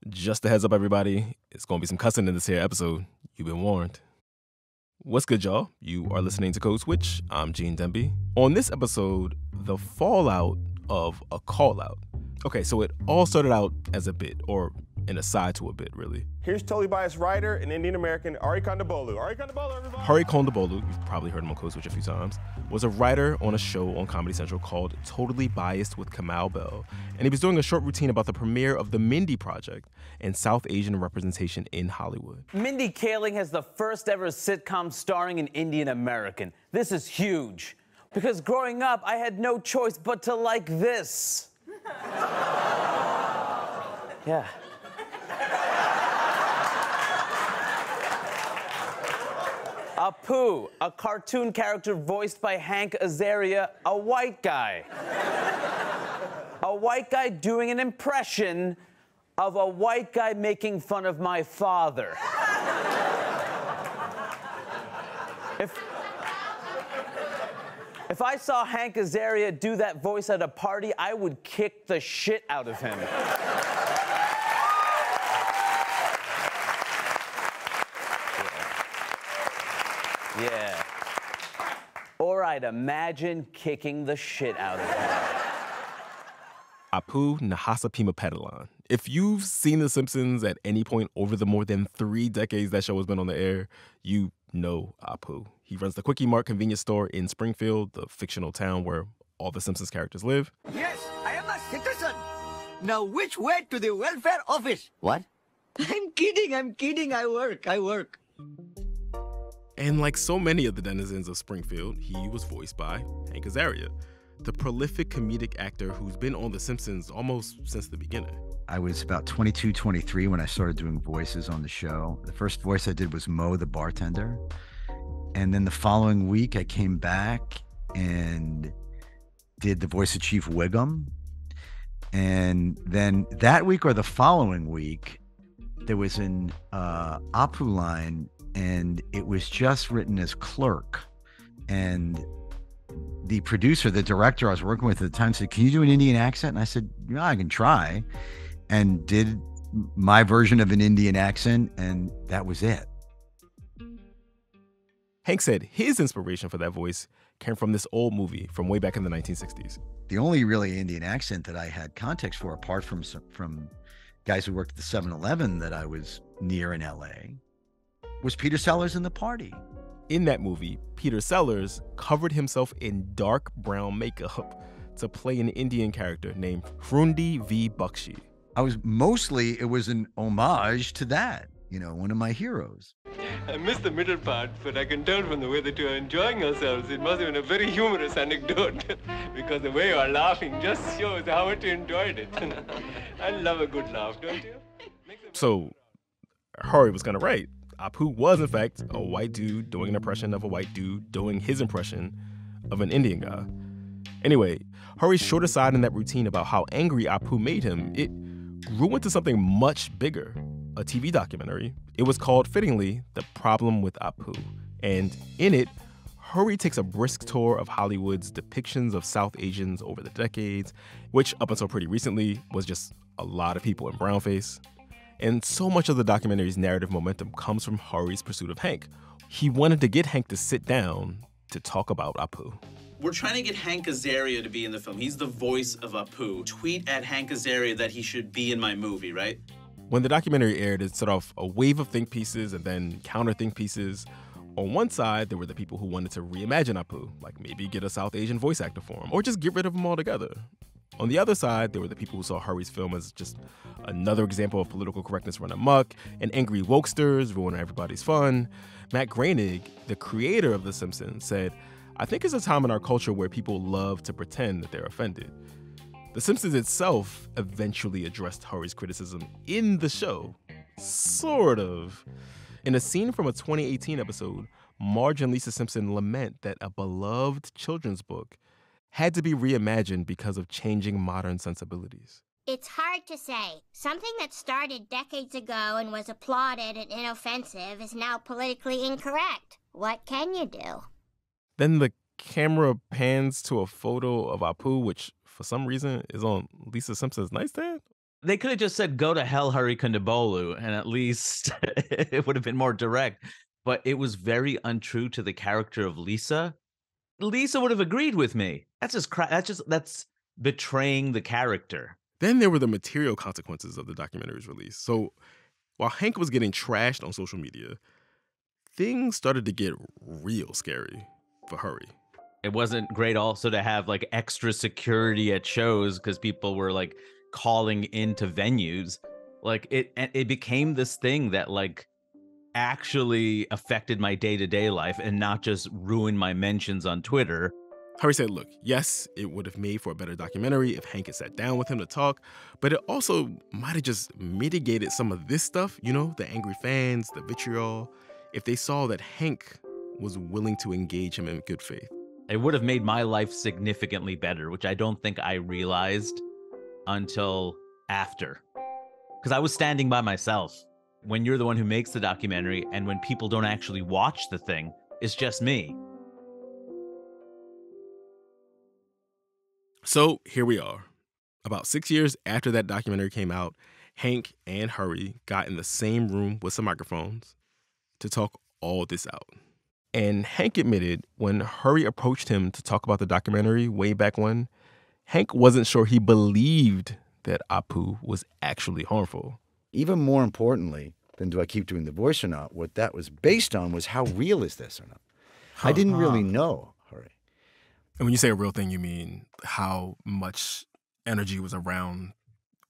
Just a heads up, everybody. It's going to be some cussing in this here episode. You've been warned. What's good, y'all? You are listening to Code Switch. I'm Gene Demby. On this episode, the fallout of a call-out. Okay, so it all started out as a bit, or an aside to a bit, really. Here's totally biased writer and Indian-American Hari Kondabolu. Hari Kondabolu, everybody! Hari Kondabolu, you've probably heard him on Code Switch a few times, was a writer on a show on Comedy Central called Totally Biased with Kamau Bell, and he was doing a short routine about the premiere of the Mindy Project and South Asian representation in Hollywood. Mindy Kaling has the first ever sitcom starring an Indian American. This is huge, because growing up, I had no choice but to like this. Yeah. Apu, a cartoon character voiced by Hank Azaria, a white guy. A white guy doing an impression of a white guy making fun of my father. If I saw Hank Azaria do that voice at a party, I would kick the shit out of him. Yeah. Or I'd imagine kicking the shit out of him. Apu Nahasapima Petalan. If you've seen The Simpsons at any point over the more than 3 decades that show has been on the air, you know Apu. He runs the Quickie Mart convenience store in Springfield, the fictional town where all the Simpsons characters live. Yes, I am a citizen. Now which way to the welfare office? What? I'm kidding. I work. And like so many of the denizens of Springfield, he was voiced by Hank Azaria, the prolific comedic actor who's been on The Simpsons almost since the beginning. I was about 22, 23 when I started doing voices on the show. The first voice I did was Mo, the bartender. And then the following week, I came back and did the voice of Chief Wiggum. And then that week or the following week, there was an Apu line, and it was just written as clerk. And the producer, the director I was working with at the time said, "Can you do an Indian accent?" And I said, "Yeah, I can try." And did my version of an Indian accent, and that was it. Hank said his inspiration for that voice came from this old movie from way back in the 1960s. The only really Indian accent that I had context for, apart from guys who worked at the 7-Eleven that I was near in LA, was Peter Sellers in The Party. In that movie, Peter Sellers covered himself in dark brown makeup to play an Indian character named Hrundi V. Bakshi. It was an homage to that, one of my heroes. I missed the middle part, but I can tell from the way that you are enjoying yourselves, it must have been a very humorous anecdote, because the way you are laughing just shows how much you enjoyed it. I love a good laugh, don't you? So, Hari was kind of right. Apu was, in fact, a white dude doing an impression of a white dude doing his impression of an Indian guy. Anyway, Hari's short aside in that routine about how angry Apu made him, it grew into something much bigger, a TV documentary. It was called, fittingly, The Problem With Apu. And in it, Hari takes a brisk tour of Hollywood's depictions of South Asians over the decades, which up until pretty recently was just a lot of people in brownface. And so much of the documentary's narrative momentum comes from Hari's pursuit of Hank. He wanted to get Hank to sit down to talk about Apu. We're trying to get Hank Azaria to be in the film. He's the voice of Apu. Tweet at Hank Azaria that he should be in my movie, right? When the documentary aired, it set off a wave of think pieces and then counter think pieces. On one side, there were the people who wanted to reimagine Apu, like maybe get a South Asian voice actor for him, or just get rid of him altogether. On the other side, there were the people who saw Hari's film as just another example of political correctness run amok, and angry wokesters ruining everybody's fun. Matt Groening, the creator of The Simpsons, said, "I think it's a time in our culture where people love to pretend that they're offended." The Simpsons itself eventually addressed Hari's criticism in the show. Sort of. In a scene from a 2018 episode, Marge and Lisa Simpson lament that a beloved children's book had to be reimagined because of changing modern sensibilities. It's hard to say. Something that started decades ago and was applauded and inoffensive is now politically incorrect. What can you do? Then the camera pans to a photo of Apu, which for some reason is on Lisa Simpson's nightstand. They could have just said, "Go to hell, Hari Kondabolu," and at least it would have been more direct. But it was very untrue to the character of Lisa. Lisa would have agreed with me. That's betraying the character. Then there were the material consequences of the documentary's release. So while Hank was getting trashed on social media, things started to get real scary for Hari. It wasn't great also to have like extra security at shows because people were like calling into venues. Like it became this thing that like actually affected my day-to-day life and not just ruined my mentions on Twitter. Hari said, look, yes, it would have made for a better documentary if Hank had sat down with him to talk, but it also might have just mitigated some of this stuff, you know, the angry fans, the vitriol, if they saw that Hank was willing to engage him in good faith. It would have made my life significantly better, which I don't think I realized until after. Because I was standing by myself. When you're the one who makes the documentary and when people don't actually watch the thing, it's just me. So here we are. About 6 years after that documentary came out, Hank and Hari got in the same room with some microphones to talk all this out. And Hank admitted when Hari approached him to talk about the documentary way back when, Hank wasn't sure he believed that Apu was actually harmful. Even more importantly than do I keep doing the voice or not, what that was based on was how real is this or not. I didn't really know, Hari. And when you say a real thing, you mean how much energy was around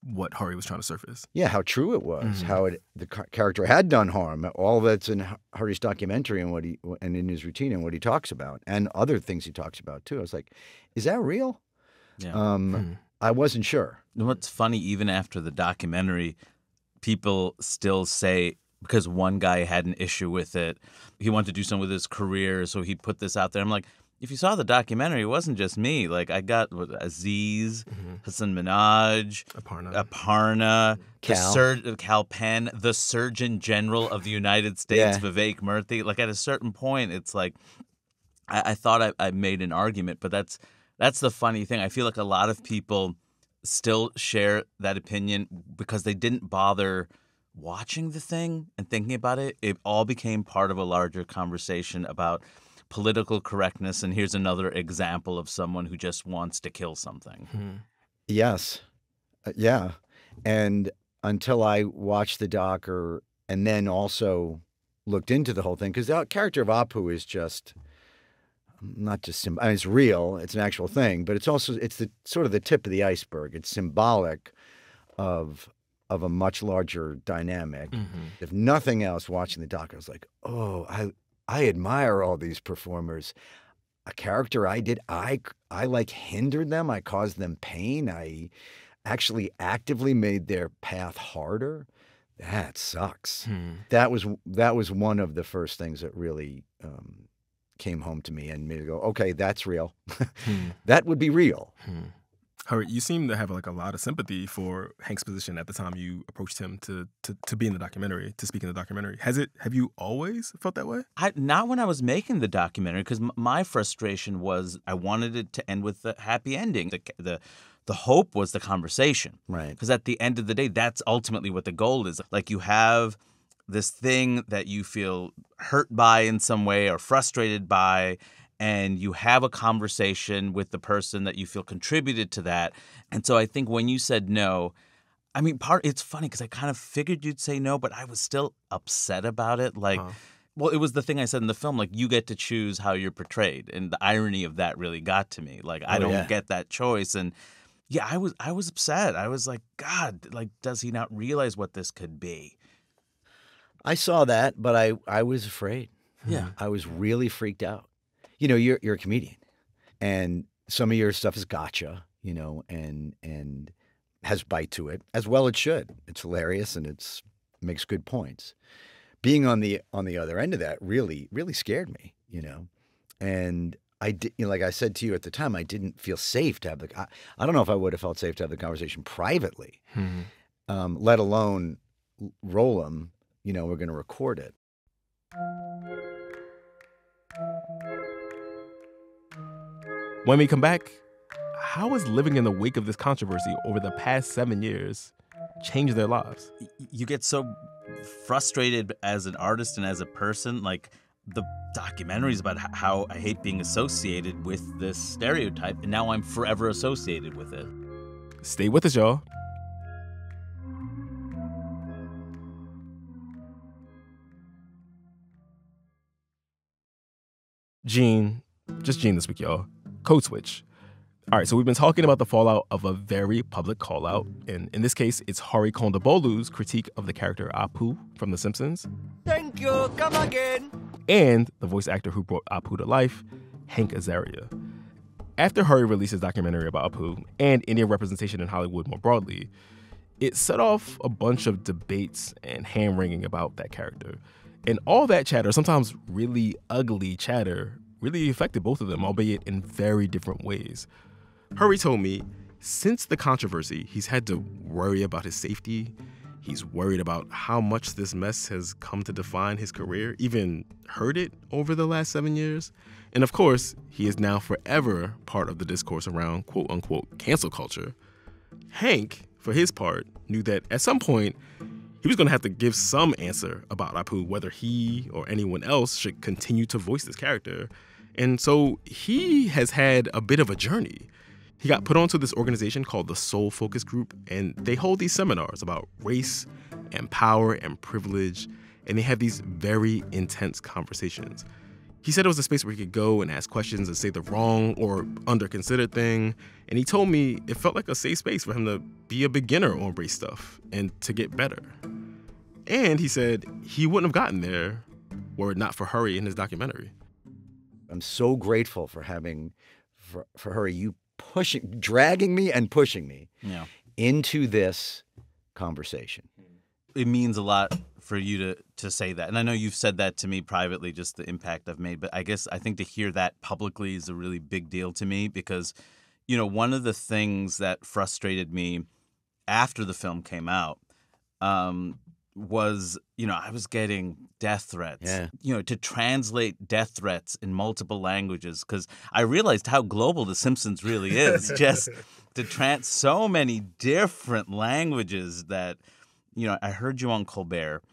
what Hari was trying to surface. Yeah, how true it was, how the character had done harm, all that's in Hari's documentary and in his routine and what he talks about, and other things he talks about too. I was like, is that real? Yeah. I wasn't sure. You know what's funny, even after the documentary, people still say, because one guy had an issue with it, he wanted to do something with his career, so he put this out there. I'm like, if you saw the documentary, it wasn't just me. Like, I got Aziz, Hassan Minhaj, Aparna, Cal Penn, the Surgeon General of the United States, Vivek Murthy. Like, at a certain point, it's like, I thought I made an argument, but that's the funny thing. I feel like a lot of people still share that opinion because they didn't bother watching the thing and thinking about it. It all became part of a larger conversation about political correctness, and here's another example of someone who just wants to kill something. Yes. Yeah. And until I watched the doc and then also looked into the whole thing, because the character of Apu is just not just I mean, it's real, it's an actual thing, but it's the sort of the tip of the iceberg. It's symbolic of a much larger dynamic. If nothing else, watching the doc, I was like, oh, I admire all these performers. A character I like hindered them. I caused them pain. I actually actively made their path harder. That sucks. That was one of the first things that really came home to me and made me go, okay, that's real. That would be real. Hari, you seem to have like a lot of sympathy for Hank's position at the time you approached him to be in the documentary, to speak in the documentary. Have you always felt that way? Not when I was making the documentary, because my frustration was I wanted it to end with a happy ending. The hope was the conversation. Right. Because at the end of the day, that's ultimately what the goal is. Like, you have this thing that you feel hurt by in some way or frustrated by, and you have a conversation with the person that you feel contributed to that. And so I think when you said no, I mean, it's funny because I kind of figured you'd say no, but I was still upset about it. Like, well, it was the thing I said in the film, like, you get to choose how you're portrayed. And the irony of that really got to me. Like, I don't get that choice. And yeah, I was upset. I was like, God, like, does he not realize what this could be? I saw that, but I was afraid. Yeah. I was really freaked out. You know, you're a comedian, and some of your stuff is gotcha, you know, and has bite to it, as well it should. It's hilarious and it makes good points. Being on the other end of that really, really scared me, you know. And I did, you know, like I said to you at the time, I didn't feel safe to have I don't know if I would have felt safe to have the conversation privately, let alone roll them. You know, we're going to record it. When we come back, how has living in the wake of this controversy over the past 7 years change their lives. You get so frustrated as an artist and as a person. Like, the documentary is about how I hate being associated with this stereotype, and now I'm forever associated with it. Stay with us, y'all. Gene, just Gene this week, y'all. Code switch. All right, so we've been talking about the fallout of a very public call-out, and in this case, it's Hari Kondabolu's critique of the character Apu from The Simpsons. Thank you. Come again. And the voice actor who brought Apu to life, Hank Azaria. After Hari released his documentary about Apu and Indian representation in Hollywood more broadly, it set off a bunch of debates and hand-wringing about that character. And all that chatter, sometimes really ugly chatter, really affected both of them, albeit in very different ways. Hari told me, since the controversy, he's had to worry about his safety. He's worried about how much this mess has come to define his career, even heard it over the last 7 years. And of course, he is now forever part of the discourse around quote-unquote cancel culture. Hank, for his part, knew that at some point, he was going to have to give some answer about Apu, whether he or anyone else should continue to voice this character. And so he has had a bit of a journey. He got put onto this organization called the Soul Focus Group, and they hold these seminars about race and power and privilege, and they have these very intense conversations. He said it was a space where he could go and ask questions and say the wrong or under-considered thing, and he told me it felt like a safe space for him to be a beginner on race stuff and to get better. And he said he wouldn't have gotten there were it not for Hari in his documentary. I'm so grateful for having, for Hari, you dragging me and pushing me into this conversation. It means a lot for you to say that. And I know you've said that to me privately, just the impact I've made. But I think to hear that publicly is a really big deal to me because, you know, one of the things that frustrated me after the film came out was, you know, I was getting death threats, you know, to translate death threats in multiple languages because I realized how global The Simpsons really is. Just to so many different languages that, you know, I heard you on Colbert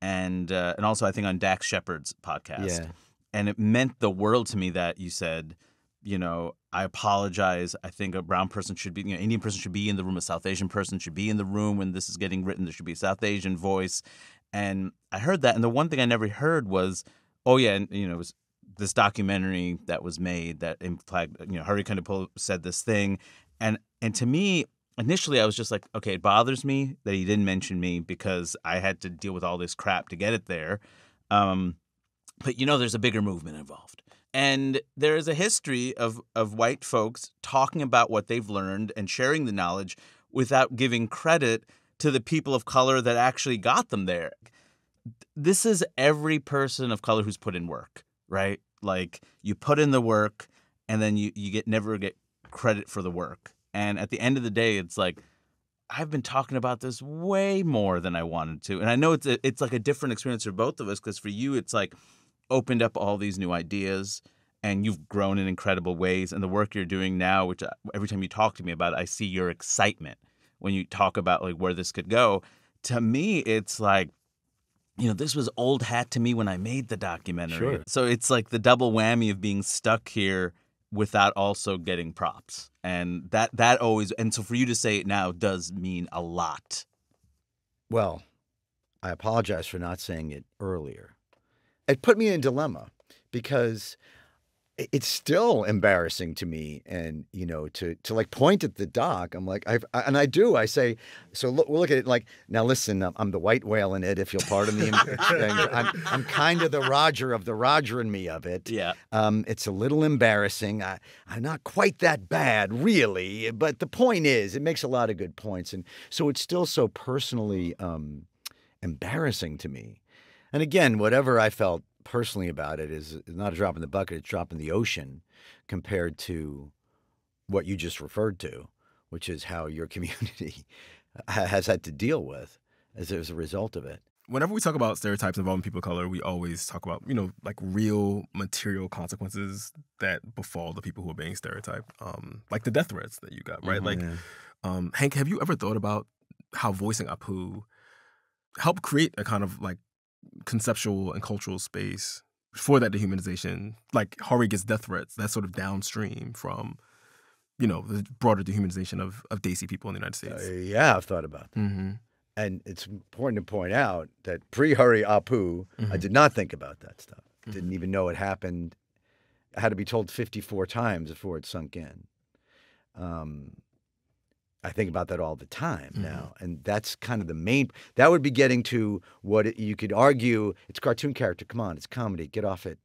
and also I think on Dax Shepard's podcast. Yeah. And it meant the world to me that you said, you know, I apologize. I think a brown person should be, you know, Indian person should be in the room. A South Asian person should be in the room when this is getting written. There should be a South Asian voice. And I heard that. And the one thing I never heard was, oh, yeah, and, you know, it was this documentary that was made that implied, you know, Hari Kondabolu said this thing. And to me, initially, I was just like, okay, it bothers me that he didn't mention me because I had to deal with all this crap to get it there. But, you know, there's a bigger movement involved. And there is a history of white folks talking about what they've learned and sharing the knowledge without giving credit to the people of color that actually got them there. This is every person of color who's put in work, right? Like, you put in the work and then you never get credit for the work. And at the end of the day, it's like, I've been talking about this way more than I wanted to. And I know it's like a different experience for both of us because for you, it's like opened up all these new ideas and you've grown in incredible ways. And the work you're doing now, which every time you talk to me about it, I see your excitement when you talk about like where this could go. To me, it's like, you know, this was old hat to me when I made the documentary. Sure. So it's like the double whammy of being stuck here without also getting props. And that always, and so for you to say it now does mean a lot. Well, I apologize for not saying it earlier. It put me in a dilemma because it's still embarrassing to me, and you know, to like point at the doc. I'm like, I say, so we'll look at it like, now listen, I'm the white whale in it, if you'll pardon the I'm kind of the Roger of the Roger and me of it. Yeah. It's a little embarrassing. I'm not quite that bad, really, but the point is, it makes a lot of good points, and so it's still so personally embarrassing to me. And again, whatever I felt personally about it is not a drop in the bucket, it's a drop in the ocean compared to what you just referred to, which is how your community has had to deal with as a result of it. Whenever we talk about stereotypes involving people of color, we always talk about, you know, like real material consequences that befall the people who are being stereotyped, like the death threats that you got, right? Hank, have you ever thought about how voicing Apu helped create a kind of like conceptual and cultural space for that dehumanization. Like Hari gets death threats, that's sort of downstream from, you know, the broader dehumanization of Desi people in the United States. Yeah, I've thought about that. Mm-hmm. And it's important to point out that pre-Hari Apu, I did not think about that stuff. Didn't even know it happened. I had to be told 54 times before it sunk in. I think about that all the time now. And that's kind of the main, that would be getting to what you could argue, it's a cartoon character, come on, it's comedy, get off it.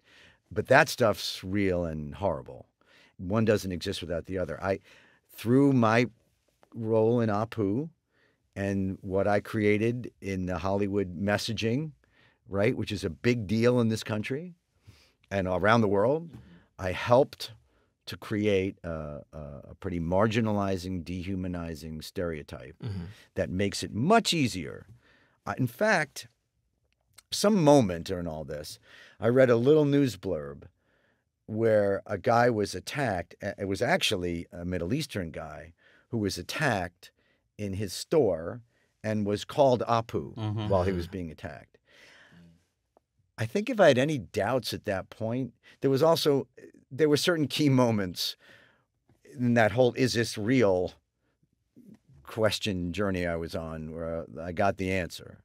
But that stuff's real and horrible. One doesn't exist without the other. Through my role in Apu and what I created in the Hollywood messaging, right, which is a big deal in this country and around the world, I helped to create a pretty marginalizing, dehumanizing stereotype that makes it much easier. In fact, some moment during all this, I read a little news blurb where a guy was attacked. It was actually a Middle Eastern guy who was attacked in his store and was called Apu while he was being attacked. I think if I had any doubts at that point, there were certain key moments in that whole "is this real" question journey I was on where I got the answer.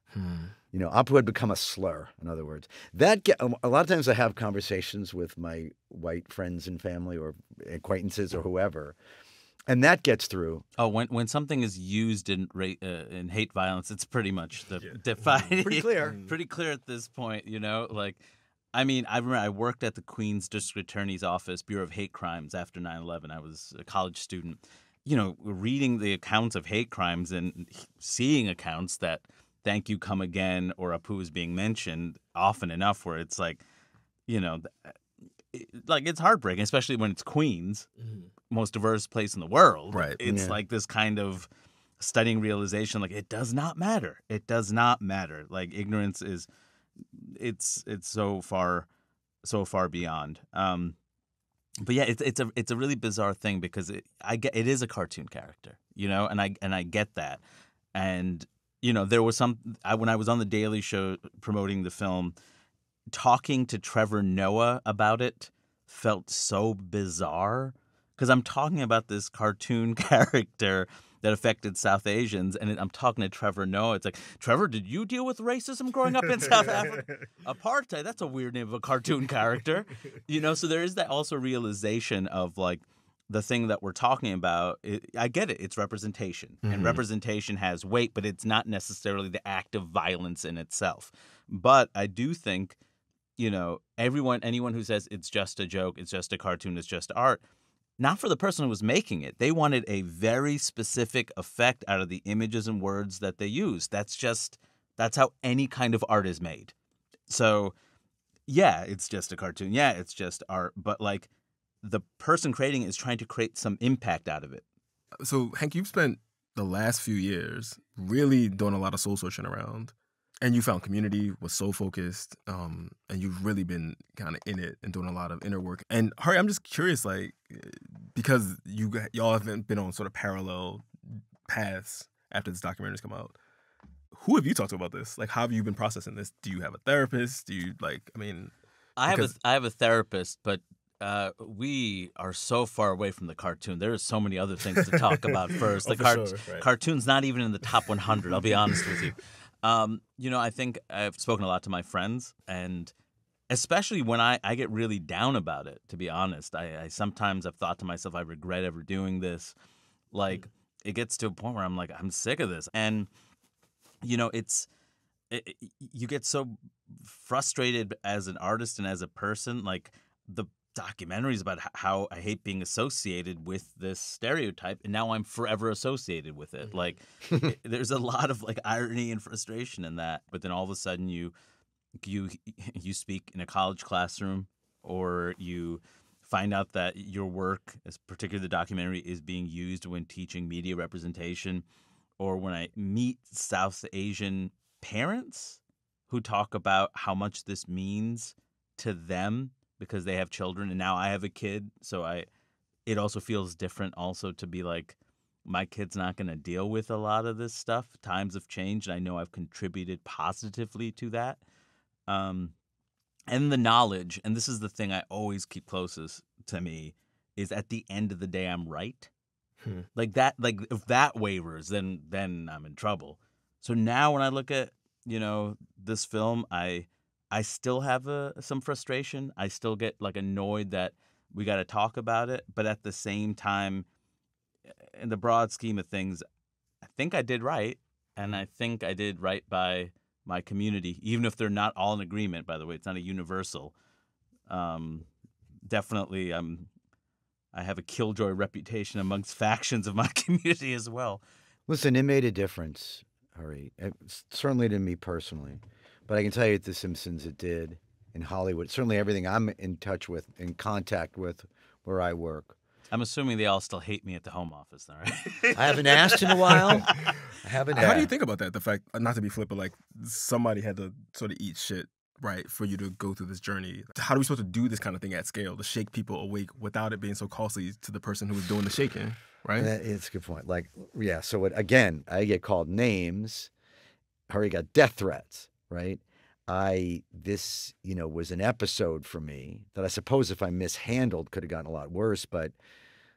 You know, Apu had become a slur, in other words. A lot of times I have conversations with my white friends and family or acquaintances or whoever, and that gets through. Oh, when something is used in hate violence, it's pretty much defining. Pretty clear. Pretty clear at this point, you know? Like, I mean, I remember I worked at the Queens District Attorney's Office, Bureau of Hate Crimes after 9/11. I was a college student. You know, reading the accounts of hate crimes and seeing accounts that "thank you, come again" or Apu is being mentioned often enough where it's like, you know, it's heartbreaking, especially when it's Queens, most diverse place in the world. Right. It's like this kind of stunning realization, like, it does not matter. It does not matter. Like, ignorance is, it's so far beyond. But yeah, it's a really bizarre thing because it is a cartoon character, you know, and I get that. And you know, there was when I was on the Daily Show promoting the film, talking to Trevor Noah about it felt so bizarre because I'm talking about this cartoon character that affected South Asians, and I'm talking to Trevor Noah. It's like, Trevor, did you deal with racism growing up in South Africa? Apartheid, that's a weird name of a cartoon character. You know, so there is that also realization of like the thing that we're talking about. I get it. It's representation, and representation has weight, but it's not necessarily the act of violence in itself. But I do think, you know, anyone who says it's just a joke, it's just a cartoon, it's just art, not for the person who was making it. They wanted a very specific effect out of the images and words that they use. That's how any kind of art is made. So, yeah, it's just a cartoon. Yeah, it's just art. But, like, the person creating it is trying to create some impact out of it. So, Hank, you've spent the last few years really doing a lot of soul searching around. And you found community, was so focused, and you've really been kind of in it and doing a lot of inner work. And Hari, I'm just curious, like, because y'all haven't been on sort of parallel paths after this documentary's come out. Who have you talked to about this? Like, how have you been processing this? Do you have a therapist? Do you I have a therapist, but we are so far away from the cartoon. There are so many other things to talk about first. Cartoon's not even in the top 100. I'll be honest with you. You know, I think I've spoken a lot to my friends, and especially when I get really down about it, to be honest. I sometimes have thought to myself, I regret ever doing this. Like, it gets to a point where I'm like, I'm sick of this. And, you know, you get so frustrated as an artist and as a person. Like, the documentaries about how I hate being associated with this stereotype, and now I'm forever associated with it. Like, there's a lot of like irony and frustration in that. But then all of a sudden you speak in a college classroom, or you find out that your work, as particularly the documentary, is being used when teaching media representation, or when I meet South Asian parents who talk about how much this means to them because they have children, and now I have a kid, so it also feels different also to be like, my kid's not going to deal with a lot of this stuff. Times have changed, and I know I've contributed positively to that. And the knowledge, and this is the thing I always keep closest to me, is at the end of the day, I'm right. Like that, like if that wavers, then I'm in trouble. So now when I look at, this film, I still have some frustration. I still get like annoyed that we got to talk about it. But at the same time, in the broad scheme of things, I think I did right. And I think I did right by my community, even if they're not all in agreement, by the way. It's not a universal. Definitely, I have a killjoy reputation amongst factions of my community as well. Listen, it made a difference, Hari. It certainly to me personally. But I can tell you at The Simpsons it did. In Hollywood, certainly everything I'm in touch with, in contact with, where I work. I'm assuming they all still hate me at the home office, though, right? I haven't asked in a while. I haven't. How do you think about that? The fact, not to be flip, but like somebody had to sort of eat shit, right, for you to go through this journey. How are we supposed to do this kind of thing at scale, to shake people awake without it being so costly to the person who was doing the shaking, right? It's a good point. Like, yeah, so again, I get called names. Hari got death threats, right? This was an episode for me that I suppose if I mishandled could have gotten a lot worse, but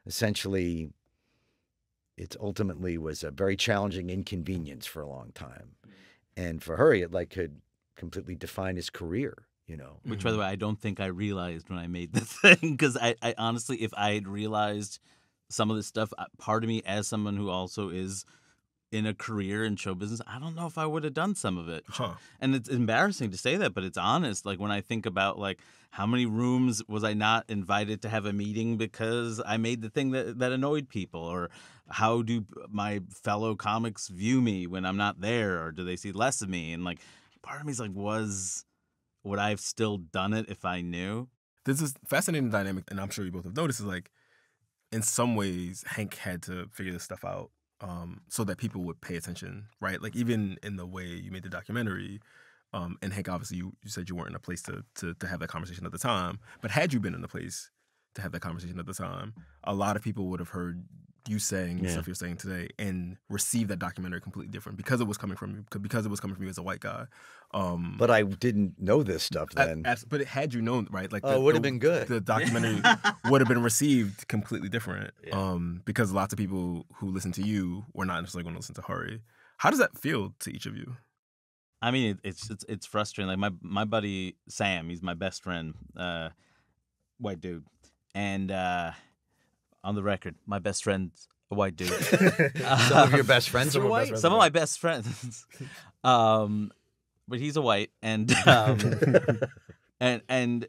essentially it ultimately was a very challenging inconvenience for a long time. And for Hari, it could completely define his career, Which, by the way, I don't think I realized when I made the thing, because I honestly, if I had realized some of this stuff, part of me as someone who also is in a career in show business, I don't know if I would have done some of it. Huh. And it's embarrassing to say that, but it's honest. Like when I think about how many rooms was I not invited to have a meeting because I made the thing that annoyed people, or how do my fellow comics view me when I'm not there, or do they see less of me? And part of me is would I have still done it if I knew? This is fascinating dynamic, and I'm sure you both have noticed, is in some ways Hank had to figure this stuff out. So that people would pay attention, right? Like even in the way you made the documentary, and Hank, obviously you said you weren't in a place to have that conversation at the time, but had you been in a place to have that conversation at the time, a lot of people would have heard you saying stuff you're saying today and received that documentary completely different because it was coming from you as a white guy. But I didn't know this stuff then. But had you known, right? It would have been good. The documentary would have been received completely different, because lots of people who listen to you were not necessarily going to listen to Hari. How does that feel to each of you? I mean, it's frustrating. Like my buddy Sam, he's my best friend, white dude, and on the record, my best friend's a white dude. Some of your best friends are white? Some of my best friends. But he's a white, and and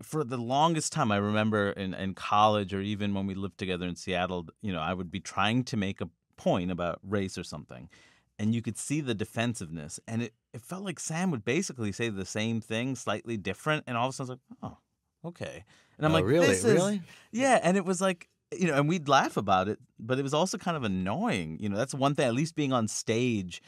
for the longest time, I remember in college or even when we lived together in Seattle, I would be trying to make a point about race or something, and you could see the defensiveness, and it felt like Sam would basically say the same thing, slightly different, and all of a sudden I was like, oh, okay. And I'm like, really? Yeah, and it was like, and we'd laugh about it, but it was also kind of annoying. That's one thing, at least being on stage,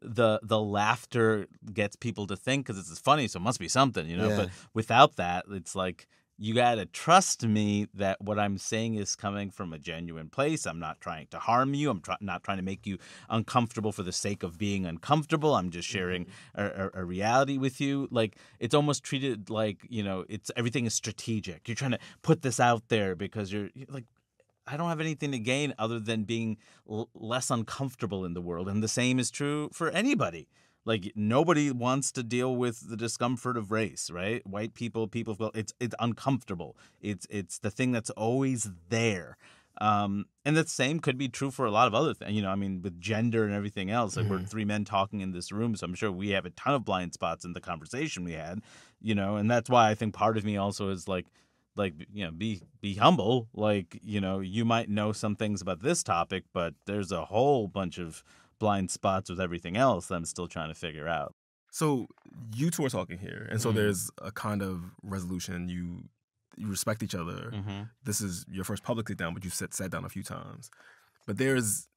the laughter gets people to think because it's funny, so it must be something, But without that, it's like, you got to trust me that what I'm saying is coming from a genuine place. I'm not trying to harm you. I'm not trying to make you uncomfortable for the sake of being uncomfortable. I'm just sharing a reality with you. It's almost treated like, everything is strategic. You're trying to put this out there because you're like, I don't have anything to gain other than being less uncomfortable in the world. And the same is true for anybody. Nobody wants to deal with the discomfort of race, right? White people feel it's uncomfortable. It's the thing that's always there. And the same could be true for a lot of other things. With gender and everything else. We're three men talking in this room, so I'm sure we have a ton of blind spots in the conversation we had. And that's why I think part of me also is be humble. You might know some things about this topic, but there's a whole bunch of blind spots with everything else that I'm still trying to figure out. So you two are talking here, and so there's a kind of resolution. You respect each other. This is your first public sit down, but you've sat down a few times. But there's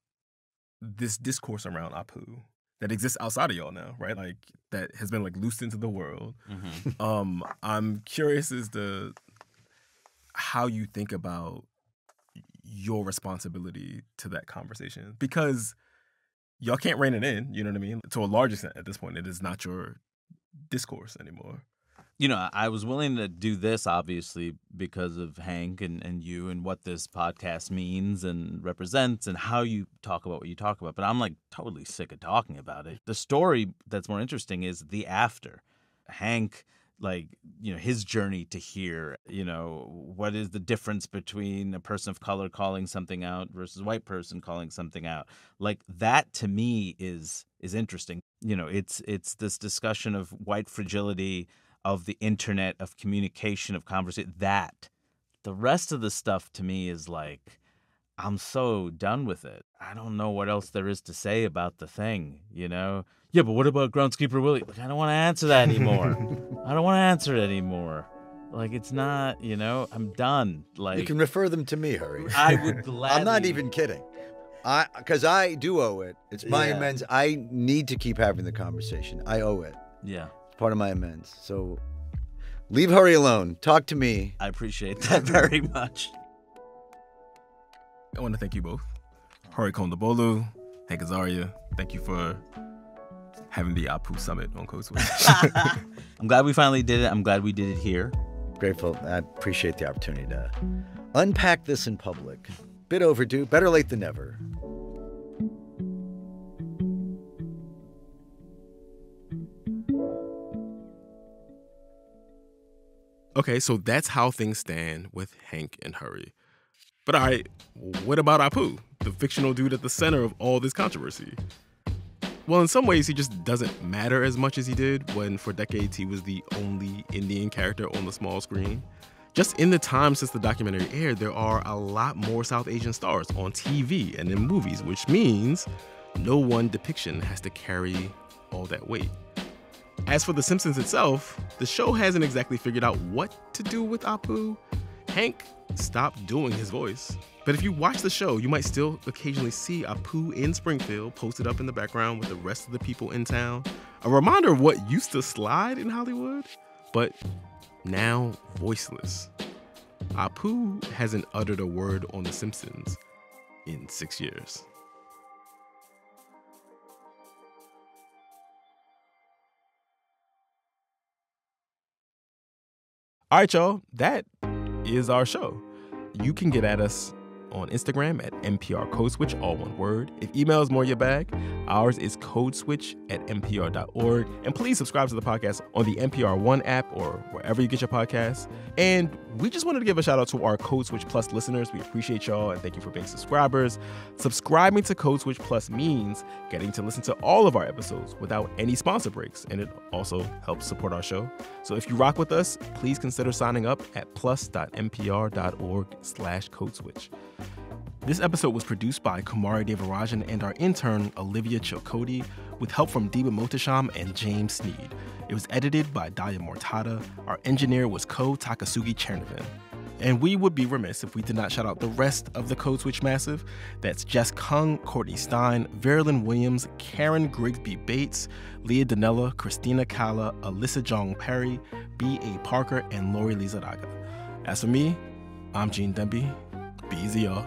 this discourse around Apu that exists outside of y'all now, right? That has been loosed into the world. I'm curious as to how you think about your responsibility to that conversation? Because y'all can't rein it in, you know what I mean? To a large extent at this point, it is not your discourse anymore. You know, I was willing to do this, obviously, because of Hank and you and what this podcast means and represents and how you talk about what you talk about. But I'm like totally sick of talking about it. The story that's more interesting is the after. Hank, like, you know, his journey to here, you know, what is the difference between a person of color calling something out versus a white person calling something out? Like, that to me is interesting. You know, it's this discussion of white fragility, of the internet, of communication, of conversation. That the rest of the stuff to me is like, I'm so done with it. I don't know what else there is to say about the thing, you know? Yeah, but what about Groundskeeper Willie? Like, I don't want to answer that anymore. I don't want to answer it anymore. Like, it's not, you know, I'm done. Like, you can refer them to me, Hari. I would gladly. I'm not even kidding. Because I do owe it. It's my amends. I need to keep having the conversation. I owe it. Yeah. It's part of my amends. So leave Hari alone. Talk to me. I appreciate that very much. I want to thank you both. Hari Kondabolu, Hank Azaria, thank you for having the Apu Summit on Code Switch. I'm glad we finally did it. I'm glad we did it here. Grateful. I appreciate the opportunity to unpack this in public. Bit overdue. Better late than never. Okay, so that's how things stand with Hank and Hari. But all right, what about Apu, the fictional dude at the center of all this controversy? Well, in some ways, he just doesn't matter as much as he did when, for decades, he was the only Indian character on the small screen. Just in the time since the documentary aired, there are a lot more South Asian stars on TV and in movies, which means no one depiction has to carry all that weight. As for The Simpsons itself, the show hasn't exactly figured out what to do with Apu. Hank stopped doing his voice. But if you watch the show, you might still occasionally see Apu in Springfield posted up in the background with the rest of the people in town. A reminder of what used to slide in Hollywood, but now voiceless. Apu hasn't uttered a word on The Simpsons in 6 years. All right, y'all, that is our show. You can get at us on Instagram at NPR Code Switch, all one word. If email is more your bag, ours is codeswitch@npr.org. And please subscribe to the podcast on the NPR One app or wherever you get your podcasts. And we just wanted to give a shout out to our Code Switch Plus listeners. We appreciate y'all and thank you for being subscribers. Subscribing to Code Switch Plus means getting to listen to all of our episodes without any sponsor breaks. And it also helps support our show. So if you rock with us, please consider signing up at plus.npr.org/codeswitch. This episode was produced by Kumari Devarajan and our intern, Olivia Chilcote, with help from Deba Motasham and James Sneed. It was edited by Daya Mortada. Our engineer was Ko Takasugi Chernovin. And we would be remiss if we did not shout out the rest of the Code Switch Massive. That's Jess Kung, Courtney Stein, Verilyn Williams, Karen Grigsby Bates, Leah Danella, Christina Kalla, Alyssa Jong Perry, B.A. Parker, and Lori Lizaraga. As for me, I'm Gene Demby. Be easy, y'all.